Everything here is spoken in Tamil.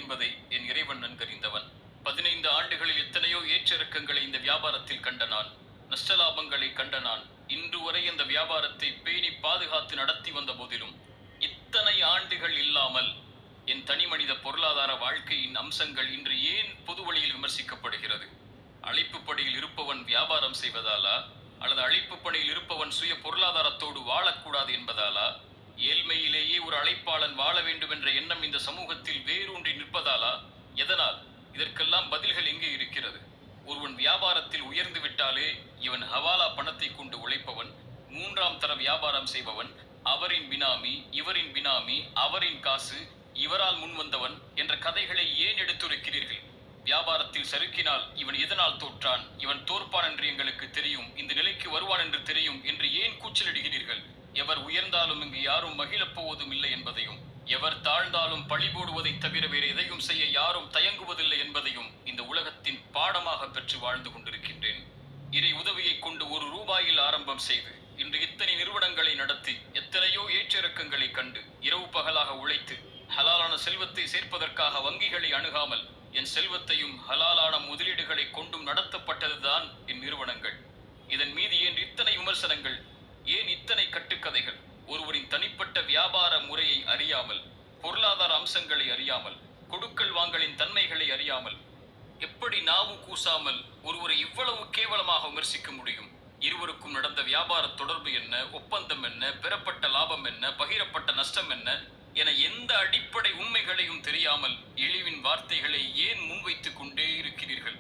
என்பதை என் இறைவன் நன்கறிந்தவன். 15 ஆண்டுகளில் எத்தனையோ ஏற்றிறக்கங்களை இந்த வியாபாரத்தில் கண்ட நான், நஷ்ட லாபங்களை கண்ட நான், இன்று வரை அந்த வியாபாரத்தை பேணி பாதுகாத்து நடத்தி வந்த போதிலும் இத்தனை ஆண்டுகள் இல்லாமல் என் தனிமனித பொருளாதார வாழ்க்கையின் அம்சங்கள் இன்று ஏன் பொது வழியில் விமர்சிக்கப்படுகிறது? அழைப்பு பணியில் இருப்பவன் வியாபாரம் செய்வதாலா, அல்லது அழைப்பு பணியில் இருப்பவன் சுய பொருளாதாரத்தோடு வாழக்கூடாது என்பதாலா, ஏழ்மையிலேயே ஒரு அழைப்பாளன் வாழ வேண்டும் என்ற எண்ணம் இந்த சமூகத்தில் வேரூன்றி நிற்பதாலா, எதனால்? இதற்கெல்லாம் பதில்கள் எங்கே இருக்கிறது? ஒருவன் வியாபாரத்தில் உயர்ந்து விட்டாலே இவன் ஹவாலா பணத்தை கொண்டு உழைப்பவன், 3ஆம் தர வியாபாரம் செய்பவன், அவரின் பினாமி, இவரின் பினாமி, அவரின் காசு, இவரால் முன்வந்தவன் என்ற கதைகளை ஏன் எடுத்துரைக்கிறீர்கள்? வியாபாரத்தில் சறுக்கினால் இவன் எதனால் தோற்றான், இவன் தோற்பான் என்று எங்களுக்கு தெரியும், இந்த நிலைக்கு வருவான் என்று தெரியும் என்று ஏன் கூச்சலிடுகிறீர்கள்? எவர் உயர்ந்தாலும் இங்கு யாரும் மகிழப் போவதும் இல்லை என்பதையும், எவர் தாழ்ந்தாலும் பழி போடுவதை தவிர வேறு எதையும் செய்ய யாரும் தயங்குவதில்லை என்பதையும் இந்த உலகத்தின் பாடமாக பெற்று வாழ்ந்து கொண்டிருக்கின்றேன். இறை உதவியை கொண்டு ₹1 ஆரம்பம் செய்து இன்று இத்தனை நிறுவனங்களை நடத்தி எத்தனையோ ஏற்றிறக்கங்களை கண்டு இரவு பகலாக உழைத்து ஹலாலான செல்வத்தை சேர்ப்பதற்காக வங்கிகளை அணுகாமல் என் செல்வத்தையும் ஹலாலான முதலீடுகளை கொண்டும் நடத்தப்பட்டதுதான் என் நிறுவனங்கள். இதன் மீது ஏன் இத்தனை விமர்சனங்கள், ஏன் இத்தனை கட்டுக்கதைகள்? ஒருவரின் தனிப்பட்ட வியாபார முறையை அறியாமல், பொருளாதார அம்சங்களை அறியாமல், கொடுக்கல் வாங்கலின் தன்மைகளை அறியாமல் எப்படி நாவு கூசாமல் ஒருவரை இவ்வளவு கேவலமாக விமர்சிக்க முடியும்? இருவருக்கும் நடந்த வியாபார தொடர்பு என்ன, ஒப்பந்தம் என்ன, பெறப்பட்ட லாபம் என்ன, பகிரப்பட்ட நஷ்டம் என்ன என எந்த அடிப்படை உண்மைகளையும் தெரியாமல் இழிவின் வார்த்தைகளை ஏன் முன்வைத்துக் கொண்டே இருக்கிறீர்கள்?